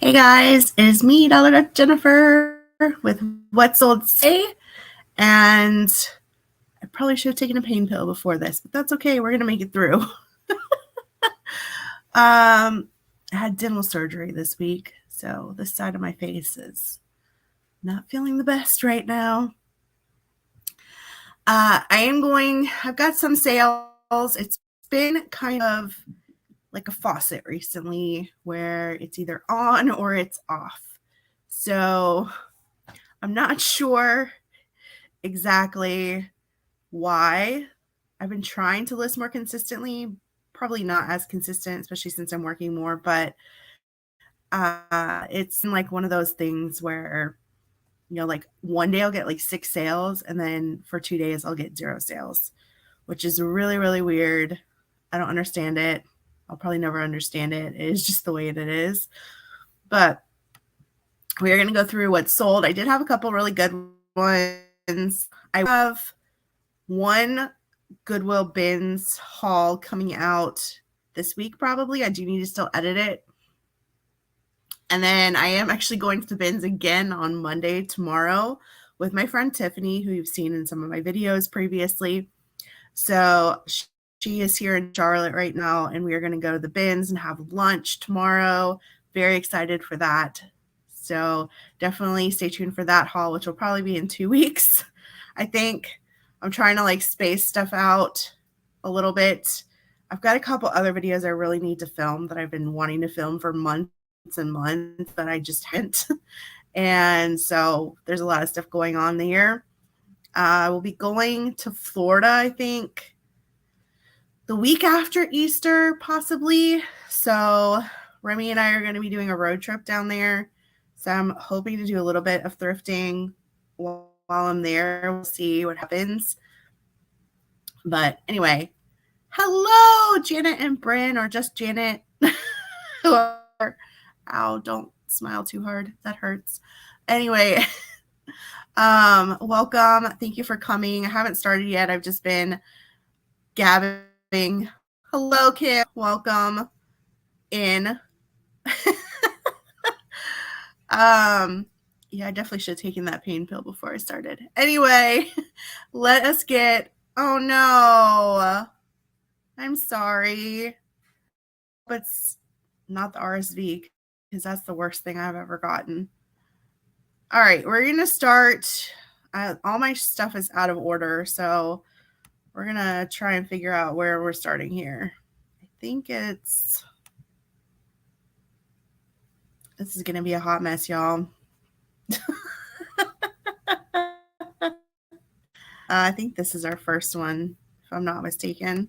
Hey guys, it's me, Dollar Duck Jennifer, with What's Sold Today, and I probably should have taken a pain pill before this, but that's okay. We're gonna make it through. I had dental surgery this week, so this side of my face is not feeling the best right now. I've got some sales. It's been kind of like a faucet recently where it's either on or it's off. So I'm not sure exactly why. I've been trying to list more consistently, probably not as consistent, especially since I'm working more, but it's like one of those things where, like one day I'll get like 6 sales and then for 2 days I'll get 0 sales, which is really, really weird. I don't understand it. I'll probably never understand it. It is just the way it is. But we are going to go through what's sold. I did have a couple really good ones. I have one Goodwill bins haul coming out this week probably. I do need to still edit it. And then I am actually going to the bins again on Monday, tomorrow, with my friend Tiffany, who you've seen in some of my videos previously. So she is here in Charlotte right now, and we are going to go to the bins and have lunch tomorrow. Very excited for that. So definitely stay tuned for that haul, which will probably be in 2 weeks, I think. I'm trying to like space stuff out a little bit. I've got a couple other videos I really need to film that I've been wanting to film for months and months, but I just haven't. And so there's a lot of stuff going on there. We'll be going to Florida, I think, the week after Easter, possibly. So Remy and I are going to be doing a road trip down there. So I'm hoping to do a little bit of thrifting while I'm there. We'll see what happens. But anyway, hello, Janet and Bryn, or just Janet. Ow, don't smile too hard. That hurts. Anyway, welcome. Thank you for coming. I haven't started yet. I've just been gabbing. Hello, Kim. Welcome in. Yeah, I definitely should have taken that pain pill before I started. Anyway, let us get, oh no, I'm sorry. But it's not the RSV, because that's the worst thing I've ever gotten. All right, we're going to start. All my stuff is out of order, so we're going to try and figure out where we're starting here. I think this is going to be a hot mess, y'all. I think this is our first one, if I'm not mistaken.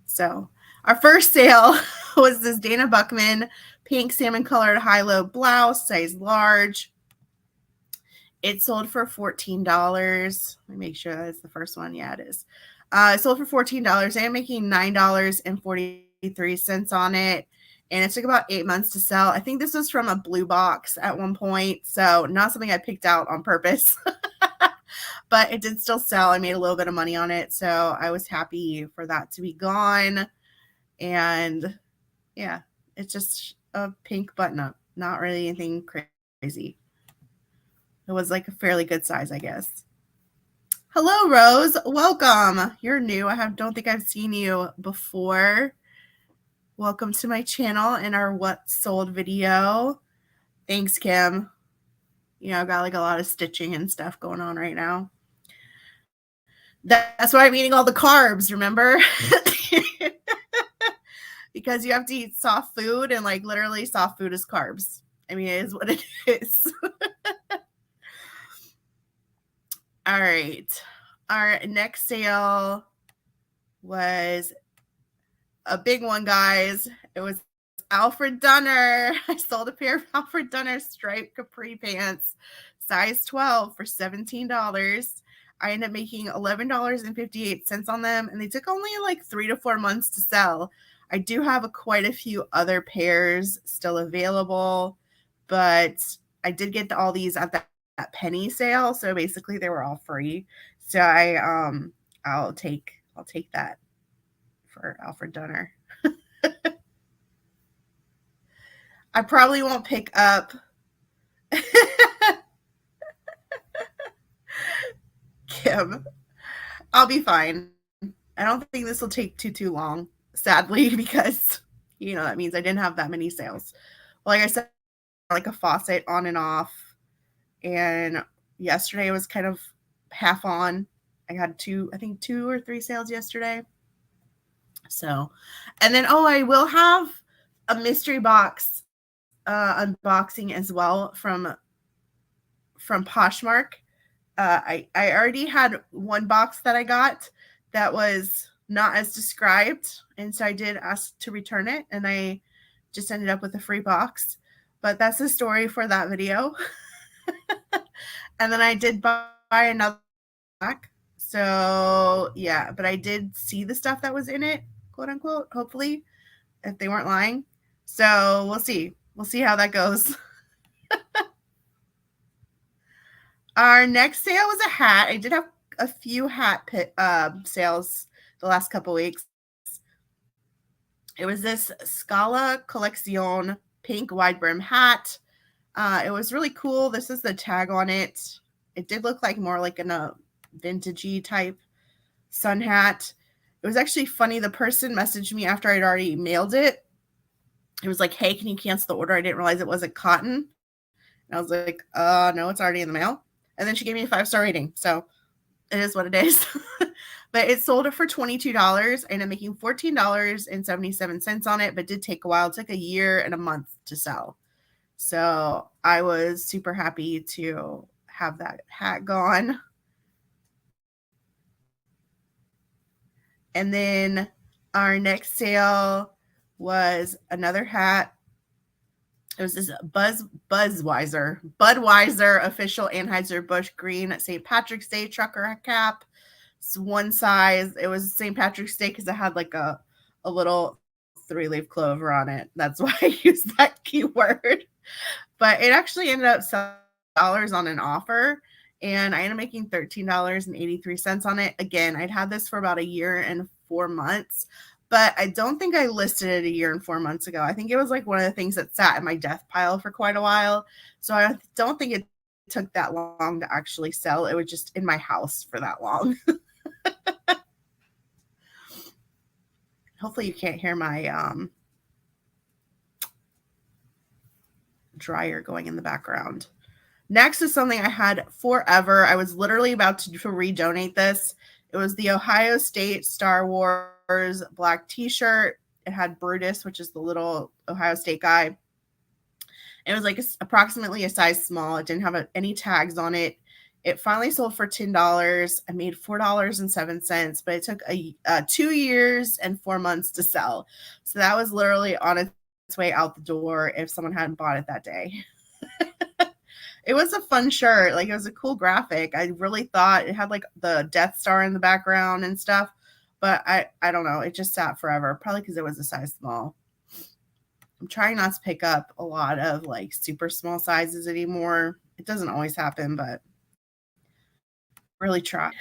So our first sale was this Dana Buckman pink salmon colored high-low blouse, size large. It sold for $14. Let me make sure that's the first one. Yeah, it is. It sold for $14. I am making $9.43 on it. And it took about 8 months to sell. I think this was from a blue box at one point. So not something I picked out on purpose. But it did still sell. I made a little bit of money on it. So I was happy for that to be gone. And yeah, it's just a pink button up. Not really anything crazy. It was like a fairly good size, I guess. Hello, Rose. Welcome. You're new. Don't think I've seen you before. Welcome to my channel and our What Sold video. Thanks, Kim. I've got like a lot of stitching and stuff going on right now. That's why I'm eating all the carbs, remember? Because you have to eat soft food, and like literally soft food is carbs. I mean, it is what it is. All right. Our next sale was a big one, guys. It was Alfred Dunner. I sold a pair of Alfred Dunner striped capri pants, size 12, for $17. I ended up making $11.58 on them, and they took only like 3 to 4 months to sell. I do have quite a few other pairs still available, but I did get all these at that penny sale, so basically they were all free. So I'll take that for Alfred Dunner. I probably won't pick up. Kim, I'll be fine. I don't think this will take too long, sadly, because that means I didn't have that many sales. Like I said, like a faucet on and off, and yesterday was kind of half on. I had two or three sales yesterday. So, and then I will have a mystery box unboxing as well from Poshmark. I already had one box that I got that was not as described, and so I did ask to return it, and I just ended up with a free box. But that's the story for that video. And then I did buy another back. So yeah, but I did see the stuff that was in it, quote unquote, hopefully, if they weren't lying. So we'll see. We'll see how that goes. Our next sale was a hat. I did have a few hat sales the last couple weeks. It was this Scala Collezione pink wide brim hat. It was really cool. This is the tag on it. It did look like more like a vintagey type sun hat. It was actually funny. The person messaged me after I'd already mailed it. It was like, hey, can you cancel the order? I didn't realize it wasn't cotton. And I was like, no, it's already in the mail. And then she gave me a 5-star rating. So it is what it is. But it sold it for $22. I ended up making $14.77 on it, but it did take a while. It took a year and a month to sell. So I was super happy to have that hat gone. And then our next sale was another hat. It was this Budweiser official Anheuser-Busch green St. Patrick's Day trucker cap. It's one size. It was St. Patrick's Day because it had like a little 3-leaf clover on it. That's why I used that keyword. But it actually ended up selling $7 on an offer, and I ended up making $13.83 on it. Again, I'd had this for about a year and 4 months, but I don't think I listed it a year and 4 months ago. I think it was like one of the things that sat in my death pile for quite a while. So I don't think it took that long to actually sell. It was just in my house for that long. Hopefully you can't hear my dryer going in the background. Next is something I had forever. I was literally about to redonate this. It was the Ohio State Star Wars black t-shirt. It had Brutus, which is the little Ohio State guy. It was like approximately a size small. It didn't have any tags on it. It finally sold for $10. I made $4.07, but it took 2 years and 4 months to sell. So that was literally on its way out the door if someone hadn't bought it that day. It was a fun shirt. Like, it was a cool graphic. I really thought it had like the Death Star in the background and stuff, but I don't know. It just sat forever, probably because it was a size small. I'm trying not to pick up a lot of like super small sizes anymore. It doesn't always happen, but really try.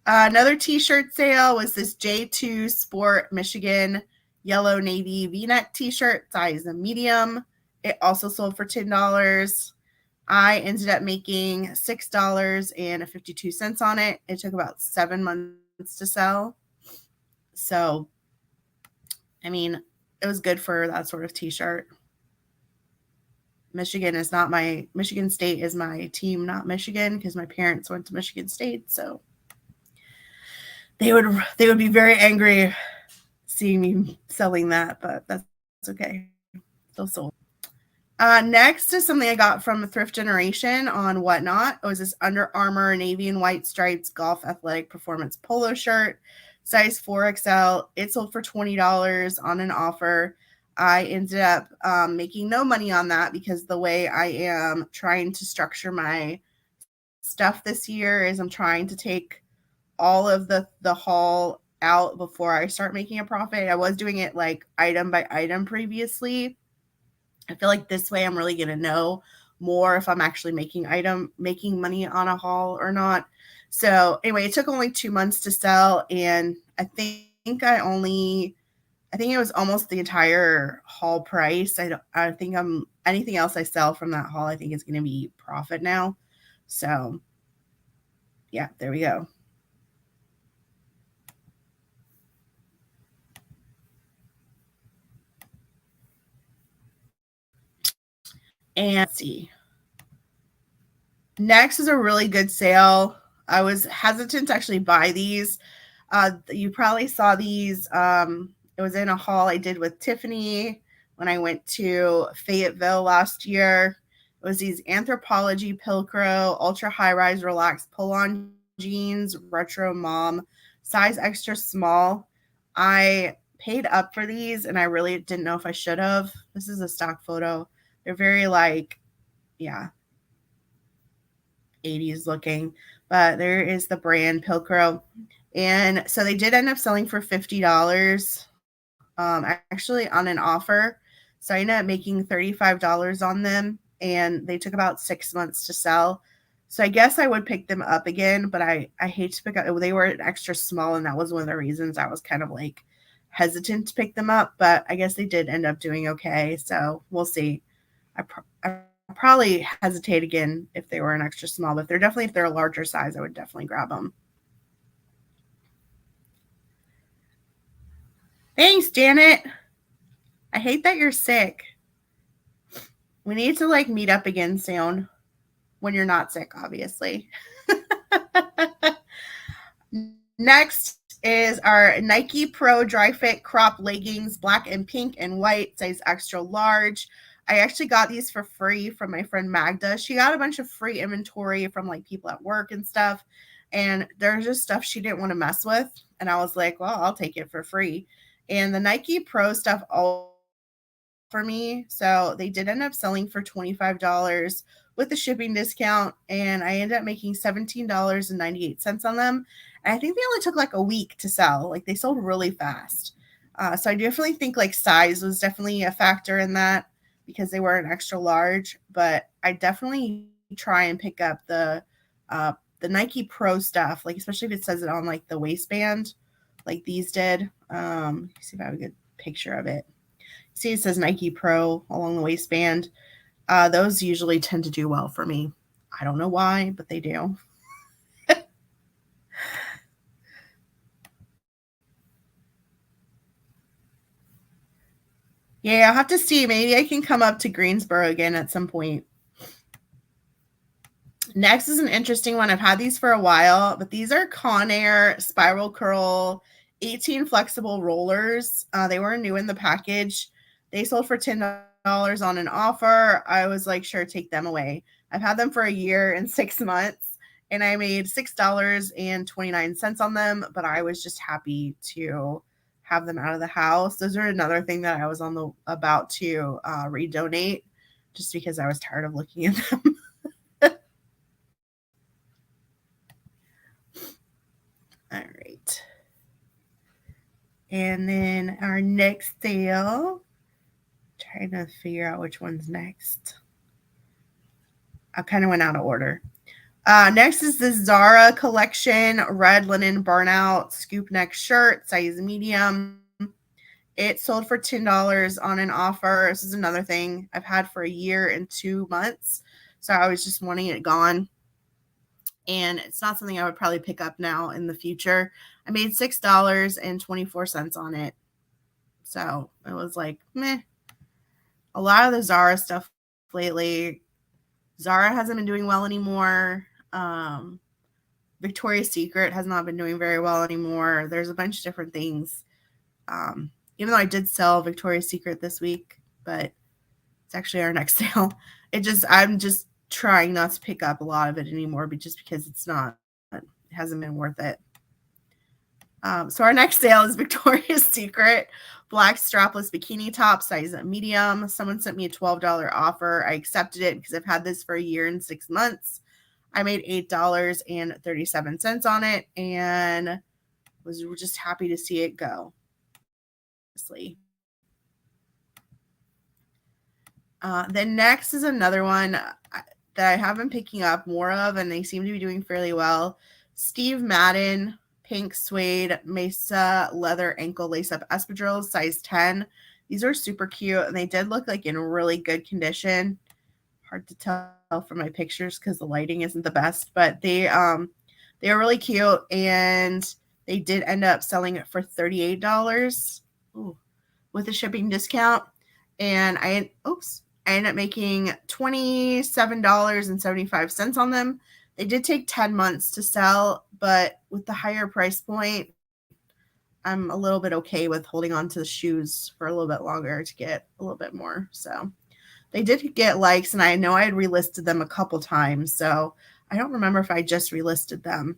Another t-shirt sale was this J2 Sport Michigan yellow navy v-neck t-shirt, size medium. It also sold for $10. I ended up making $6.52 on it. It took about 7 months to sell. So, I mean, it was good for that sort of t-shirt. Michigan State is my team, not Michigan, because my parents went to Michigan State. So they would be very angry seeing me selling that, but that's okay. Still sold. Next is something I got from Thrift Generation on Whatnot. It was this Under Armour navy and white stripes golf athletic performance polo shirt, size 4XL. It sold for $20 on an offer. I ended up making no money on that because the way I am trying to structure my stuff this year is I'm trying to take all of the haul out before I start making a profit. I was doing it like item by item previously. I feel like this way I'm really going to know more if I'm actually making money on a haul or not. So anyway, it took only 2 months to sell, and I think I only I think it was almost the entire haul price. I think anything else I sell from that haul, I think is going to be profit now. So yeah, there we go. And let's see. Next is a really good sale. I was hesitant to actually buy these. You probably saw these. It was in a haul I did with Tiffany when I went to Fayetteville last year. It was these Anthropologie Pilcro ultra high rise relaxed pull on jeans, retro mom, size extra small. I paid up for these and I really didn't know if I should have. This is a stock photo. They're very yeah, 80s looking, but there is the brand Pilcro. And so they did end up selling for $50, actually on an offer. So I ended up making $35 on them, and they took about 6 months to sell. So I guess I would pick them up again, but I hate to pick up. They were an extra small, and that was one of the reasons I was kind of like hesitant to pick them up. But I guess they did end up doing okay. So we'll see. I probably hesitate again if they were an extra small, but if they're a larger size, I would definitely grab them. Thanks, Janet. I hate that you're sick. We need to meet up again soon when you're not sick, obviously. Next is our Nike Pro Dri-fit crop leggings, black and pink and white, size extra large. I actually got these for free from my friend Magda. She got a bunch of free inventory from people at work and stuff. And there's just stuff she didn't want to mess with. And I was like, well, I'll take it for free. And the Nike Pro stuff all for me. So they did end up selling for $25 with the shipping discount. And I ended up making $17.98 on them. And I think they only took a week to sell. They sold really fast. So I definitely think size was definitely a factor in that because they were an extra large. But I definitely try and pick up the Nike Pro stuff, especially if it says it on the waistband, like these did. See if I have a good picture of it. See, it says Nike Pro along the waistband. Those usually tend to do well for me. I don't know why, but they do. Yeah, I'll have to see. Maybe I can come up to Greensboro again at some point. Next is an interesting one. I've had these for a while, but these are Conair Spiral Curl 18 flexible rollers. They were new in the package. They sold for $10 on an offer. I was like, sure, take them away. I've had them for a year and 6 months, and I made $6.29 on them, but I was just happy to have them out of the house. Those are another thing that I was about to redonate just because I was tired of looking at them. All right. And then our next sale, trying to figure out which one's next. I kind of went out of order. Next is the Zara collection, red linen burnout scoop neck shirt, size medium. It sold for $10 on an offer. This is another thing I've had for a year and 2 months. So I was just wanting it gone. And it's not something I would probably pick up now in the future. I made $6.24 on it. So it was meh. A lot of the Zara stuff lately, Zara hasn't been doing well anymore. Victoria's Secret has not been doing very well anymore. There's a bunch of different things. Even though I did sell Victoria's Secret this week, but it's actually our next sale. I'm just trying not to pick up a lot of it anymore, but just because it hasn't been worth it. So our next sale is Victoria's Secret black strapless bikini top, size medium. Someone sent me a $12 offer. I accepted it because I've had this for a year and 6 months. I made $8.37 on it and was just happy to see it go. Then next is another one that I have been picking up more of, and they seem to be doing fairly well. Steve Madden pink suede Mesa leather ankle lace-up espadrilles, size 10. These are super cute, and they did look like in really good condition. Hard to tell from my pictures because the lighting isn't the best, but they are really cute, and they did end up selling it for $38 with a shipping discount. And I ended up making $27.75 on them. They did take 10 months to sell, but with the higher price point, I'm a little bit okay with holding on to the shoes for a little bit longer to get a little bit more. So they did get likes, and I know I had relisted them a couple times. So I don't remember if I just relisted them.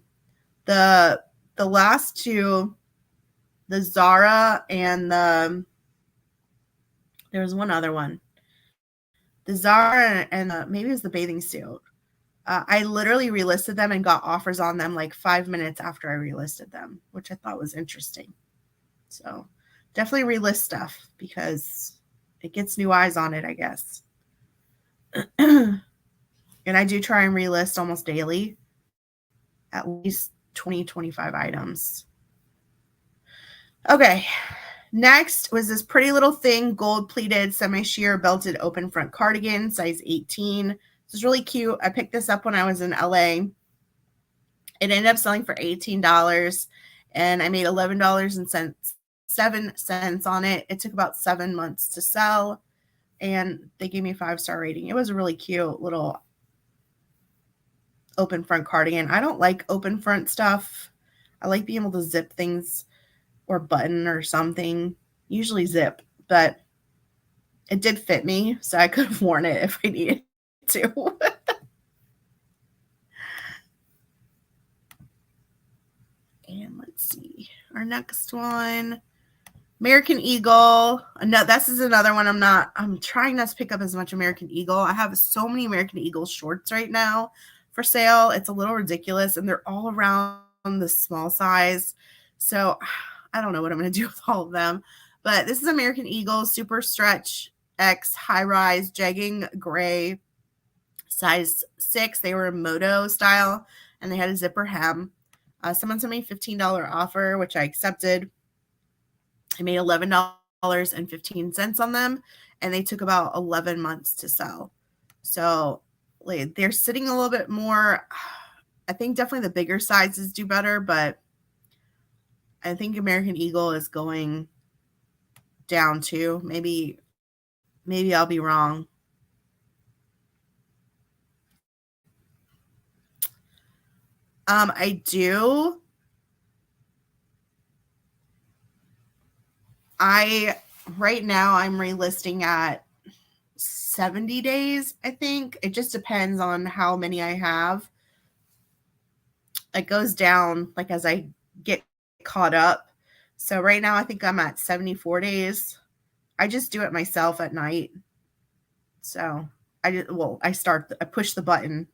The last two, the Zara and there was one other one. The Zara and maybe it was the bathing suit. I literally relisted them and got offers on them like 5 minutes after I relisted them, which I thought was interesting. So definitely relist stuff because it gets new eyes on it, I guess. And I do try and relist almost daily, at least 20, 25 items. Okay. Next was this pretty little thing, gold pleated, semi-sheer belted open front cardigan, size 18. This is really cute. I picked this up when I was in LA. It ended up selling for $18, and I made $11.07 on it. It took about 7 months to sell, and they gave me a 5-star rating. It was a really cute little open front cardigan. I don't like open front stuff. I like being able to zip things or button or something, usually zip, but it did fit me, so I could have worn it if I needed to. And let's see, our next one, American Eagle. No, this is another one I'm trying not to pick up as much American Eagle. I have so many American Eagle shorts right now for sale. It's a little ridiculous, and they're all around the small size. So I don't know what I'm going to do with all of them, but this is American Eagle Super Stretch X High Rise Jegging Gray, size 6. They were a Moto style, and they had a zipper hem. Someone sent me a $15 offer, which I accepted. I made $11.15 on them, and they took about 11 months to sell. So they're sitting a little bit more. I think definitely the bigger sizes do better, but I think American Eagle is going down too. Maybe I'll be wrong. Right now I'm relisting at 70 days, I think. It just depends on how many I have. It goes down like as I get caught up. So right now I think I'm at 74 days. I just do it myself at night. So I push the button.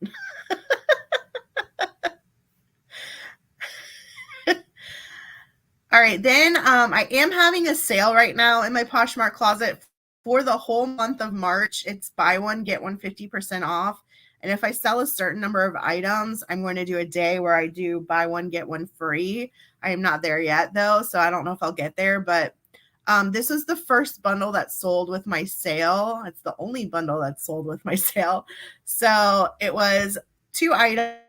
All right, then I am having a sale right now in my Poshmark closet for the whole month of March. It's buy one, get one 50% off. And if I sell a certain number of items, I'm going to do a day where I do buy one, get one free. I am not there yet, though, so I don't know if I'll get there. But this was the first bundle that sold with my sale. It's the only bundle that sold with my sale. So it was 2 items.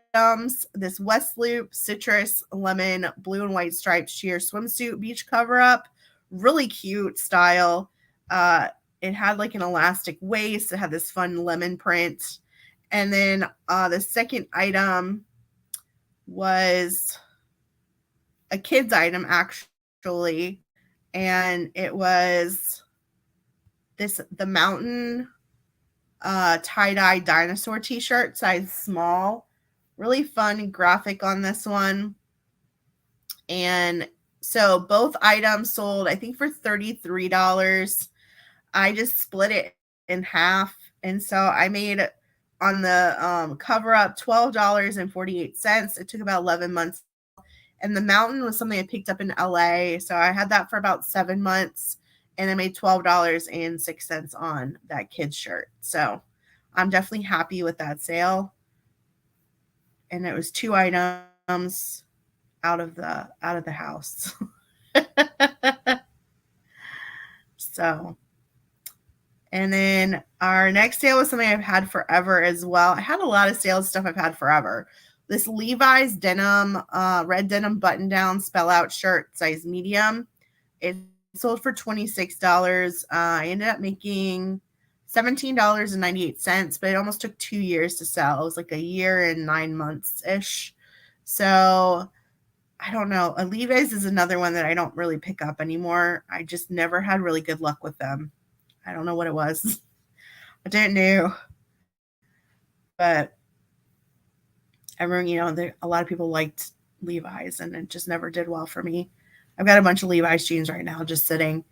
This West Loop citrus lemon blue and white striped sheer swimsuit beach cover up, really cute style. It had like an elastic waist. It had this fun lemon print. And then the second item was a kid's item actually, and it was the Mountain tie-dye dinosaur t-shirt, size small. Really fun graphic on this one. And so both items sold, I think, for $33. I just split it in half. And so I made on the cover up $12.48. It took about 11 months. And the Mountain was something I picked up in LA. So I had that for about 7 months. And I made $12.06 on that kid's shirt. So I'm definitely happy with that sale. And it was 2 items. out of the house. So, and then our next sale was something I've had forever as well. I had a lot of sales stuff I've had forever. This Levi's denim, red denim button down spell out shirt, size medium. It sold for $26. I ended up making $17.98, but it almost took 2 years to sell. It was like a year and 9 months ish. So I don't know. Levi's is another one that I don't really pick up anymore. I just never had really good luck with them. I don't know what it was. I didn't know. But everyone, a lot of people liked Levi's, and it just never did well for me. I've got a bunch of Levi's jeans right now just sitting.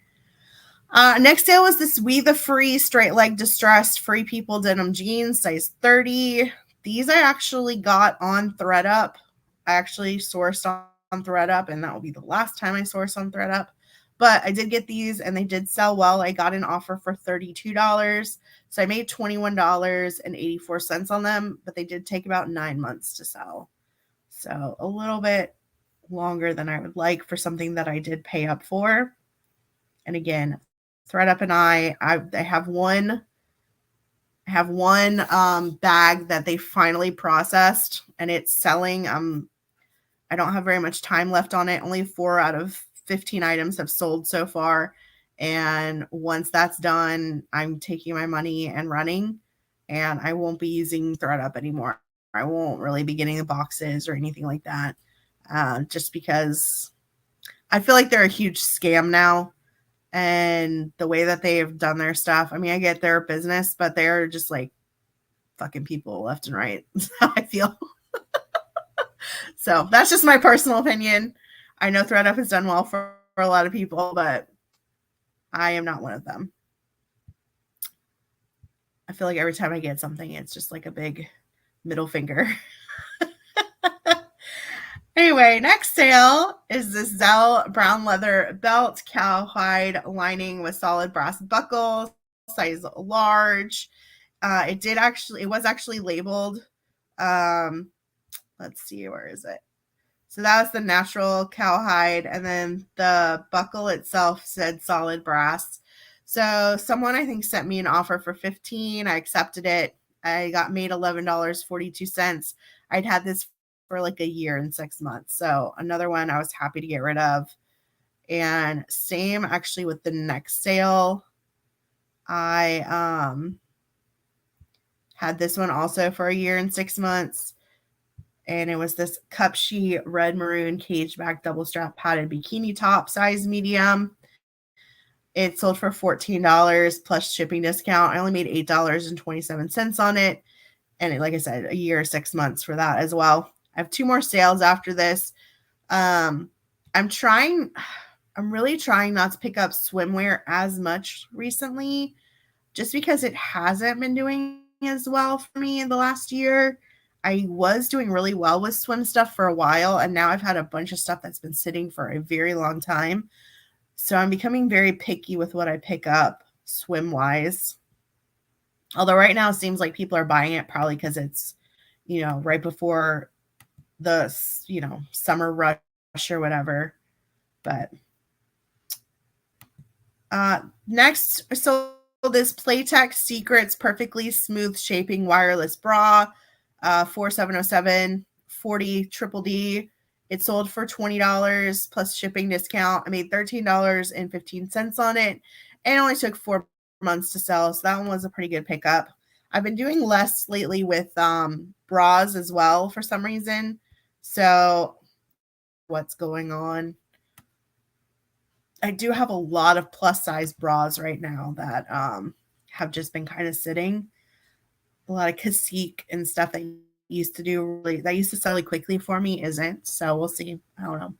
Next sale was this We the Free straight leg distressed Free People denim jeans, size 30. These I actually got on ThreadUp. I actually sourced on ThreadUp, and that will be the last time I source on ThreadUp. But I did get these, and they did sell well. I got an offer for $32. So I made $21.84 on them, but they did take about 9 months to sell. So a little bit longer than I would like for something that I did pay up for. And again, ThreadUp and I have one bag that they finally processed, and it's selling. I don't have very much time left on it. Only 4 out of 15 items have sold so far. And once that's done, I'm taking my money and running, and I won't be using ThreadUp anymore. I won't really be getting the boxes or anything like that, just because I feel like they're a huge scam now. And the way that they have done their stuff, I mean, I get their business, but they're just like fucking people left and right. That's how I feel. So that's just my personal opinion. I know ThreadUp has done well for a lot of people, but I am not one of them. I feel like every time I get something, it's just like a big middle finger. Anyway, next sale is this Zell brown leather belt, cowhide lining with solid brass buckles, size large. It was actually labeled. Let's see, where is it? So that was the natural cowhide, and then the buckle itself said solid brass. So someone, I think, sent me an offer for $15. I accepted it. I got made $11.42. I'd had this for like a year and 6 months. So another one I was happy to get rid of. And same actually with the next sale. I had this one also for a year and 6 months. And it was this cup sheet red maroon cage back double strap padded bikini top, size medium. It sold for $14 plus shipping discount. I only made $8.27 on it. And like I said, a year or 6 months for that as well. I have 2 more sales after this. I'm really trying not to pick up swimwear as much recently, just because it hasn't been doing as well for me in the last year. I was doing really well with swim stuff for a while, and now I've had a bunch of stuff that's been sitting for a very long time. So I'm becoming very picky with what I pick up swim-wise. Although right now it seems like people are buying it probably because it's, right before the, summer rush or whatever. But next, so this Playtex Secrets Perfectly Smooth Shaping Wireless Bra, 4707, 40 triple D. It sold for $20 plus shipping discount. I made $13.15 on it, and it only took 4 months to sell. So that one was a pretty good pickup. I've been doing less lately with bras as well for some reason. So what's going on? I do have a lot of plus size bras right now that have just been kind of sitting. A lot of Cacique and stuff that used to sell really quickly for me isn't. So we'll see. I don't know.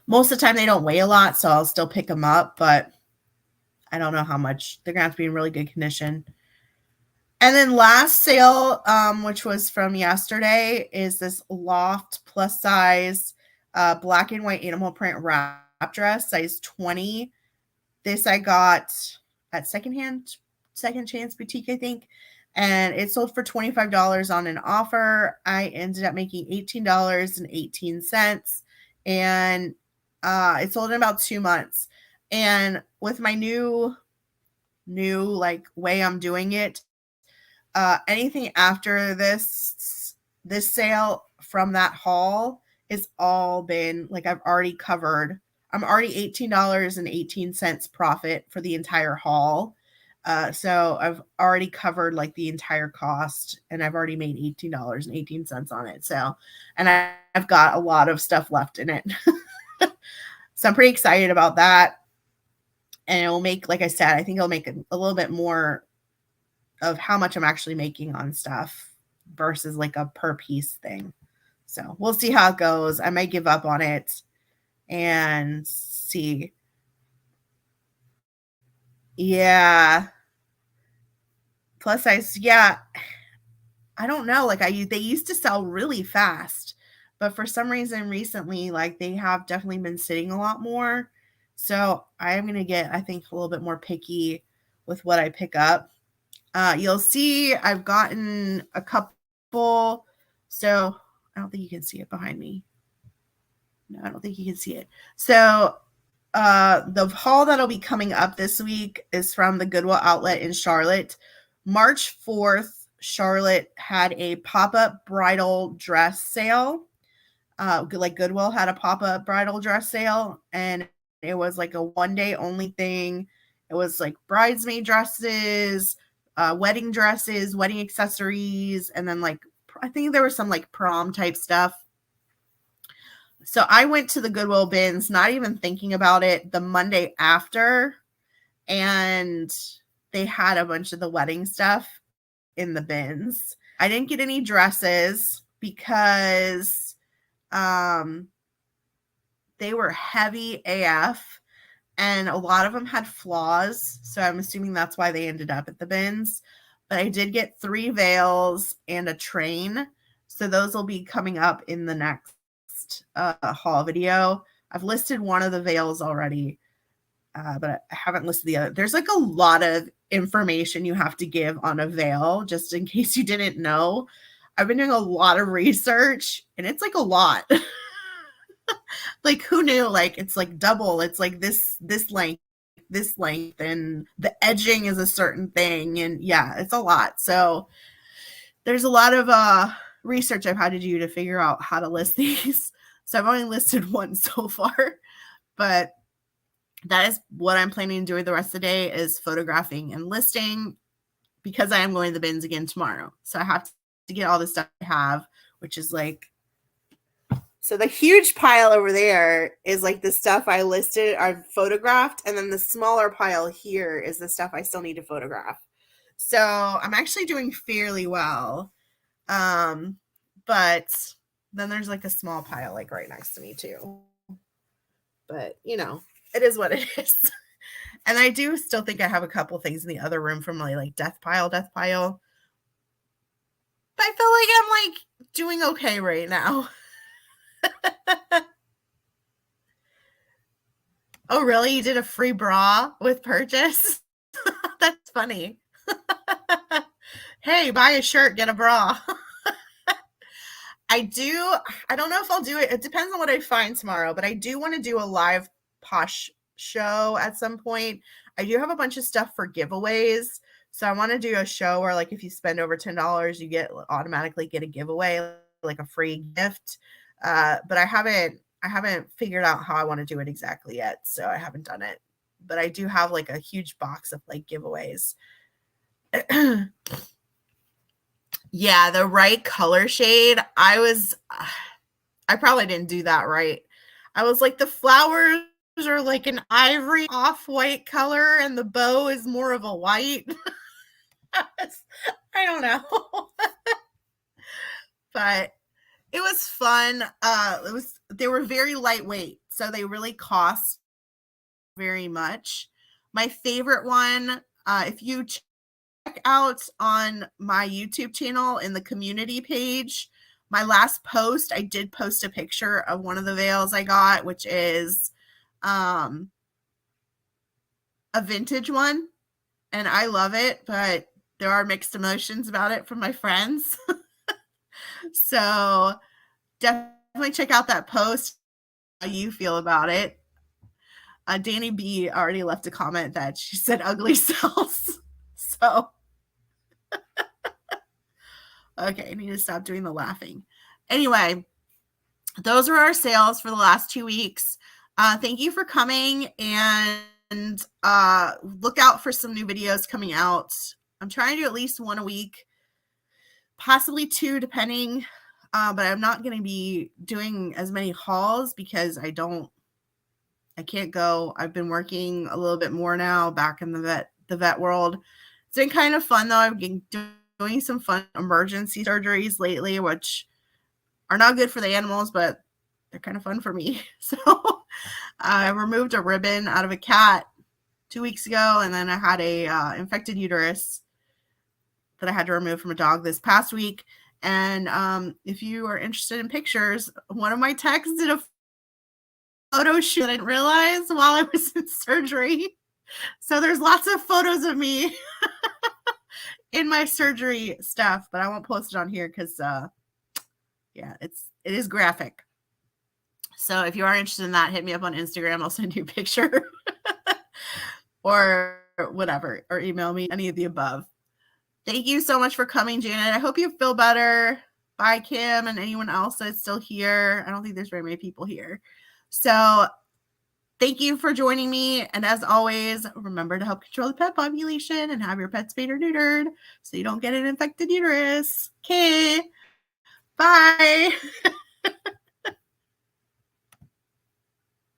Most of the time they don't weigh a lot, so I'll still pick them up, but I don't know how much. They're gonna have to be in really good condition. And then last sale, which was from yesterday, is this Loft plus size black and white animal print wrap dress, size 20. This I got at Second Chance Boutique, I think. and it sold for $25 on an offer. I ended up making $18.18, and it sold in about 2 months. And with my new like way I'm doing it, anything after this sale from that haul is all been like I've already covered. I'm already $18.18 profit for the entire haul. So I've already covered like the entire cost, and I've already made $18.18 on it. So, and I've got a lot of stuff left in it. So I'm pretty excited about that. And it will make, like I said, I think it'll make a little bit more of how much I'm actually making on stuff versus like a per piece thing. So we'll see how it goes. I might give up on it and see. Yeah. Plus size, yeah. I don't know. Like they used to sell really fast, but for some reason recently, like they have definitely been sitting a lot more. So I'm gonna get, I think, a little bit more picky with what I pick up. You'll see I've gotten a couple. So I don't think you can see it behind me. No, I don't think you can see it. So the haul that'll be coming up this week is from the Goodwill outlet in Charlotte. March 4th, Charlotte had a pop-up bridal dress sale. Like Goodwill had a pop-up bridal dress sale, and it was like a one-day only thing. It was like bridesmaid dresses, wedding dresses, wedding accessories, and then like I think there was some like prom type stuff. So I went to the Goodwill bins, not even thinking about it, the Monday after, and they had a bunch of the wedding stuff in the bins. I didn't get any dresses because they were heavy AF, and a lot of them had flaws. So I'm assuming that's why they ended up at the bins. But I did get 3 veils and a train. So those will be coming up in the next haul video. I've listed one of the veils already, but I haven't listed the other. There's like a lot of information you have to give on a veil, just in case you didn't know. I've been doing a lot of research, and it's like a lot. Like, who knew? Like, it's like double. It's like this length, and the edging is a certain thing, and yeah, it's a lot. So there's a lot of research I've had to do to figure out how to list these. So I've only listed one so far, but that is what I'm planning to do the rest of the day, is photographing and listing, because I am going to the bins again tomorrow. So I have to get all the stuff I have, which is like, so the huge pile over there is like the stuff I listed, I've photographed, and then the smaller pile here is the stuff I still need to photograph. So I'm actually doing fairly well. But then there's like a small pile like right next to me too. But you know, it is what it is. And I do still think I have a couple things in the other room from my like death pile. But I feel like I'm like doing okay right now. Oh, really? You did a free bra with purchase? That's funny. Hey, buy a shirt, get a bra. I don't know if I'll do it. It depends on what I find tomorrow, but I do want to do a live Posh show at some point. I do have a bunch of stuff for giveaways. So I want to do a show where like if you spend over $10, you automatically get a giveaway, like a free gift. But I haven't figured out how I want to do it exactly yet. So I haven't done it. But I do have like a huge box of like giveaways. Yeah, the right color shade. I probably didn't do that right. I was like, the flowers are like an ivory off-white color, and the bow is more of a white. I don't know. But it was fun. They were very lightweight, so they really cost very much. My favorite one, if you check out on my YouTube channel in the community page, my last post, I did post a picture of one of the veils I got, which is a vintage one, and I love it, but there are mixed emotions about it from my friends. So definitely check out that post, how you feel about it. Danny B already left a comment that she said ugly sells. So, okay, I need to stop doing the laughing. Anyway, those are our sales for the last 2 weeks. Thank you for coming, and look out for some new videos coming out. I'm trying to do at least one a week, possibly 2 depending, but I'm not going to be doing as many hauls because I can't go. I've been working a little bit more now back in the vet world. It's been kind of fun though. I've been doing some fun emergency surgeries lately, which are not good for the animals, but they're kind of fun for me. So I removed a ribbon out of a cat 2 weeks ago, and then I had a infected uterus that I had to remove from a dog this past week. And if you are interested in pictures, one of my techs did a photo shoot I didn't realize while I was in surgery. So there's lots of photos of me in my surgery stuff, but I won't post it on here because yeah, it is graphic. So if you are interested in that, hit me up on Instagram. I'll send you a picture or whatever, or email me, any of the above. Thank you so much for coming, Janet. I hope you feel better. Bye, Kim, and anyone else that's still here. I don't think there's very many people here. So thank you for joining me. And as always, remember to help control the pet population and have your pets spayed or neutered so you don't get an infected uterus. Okay. Bye.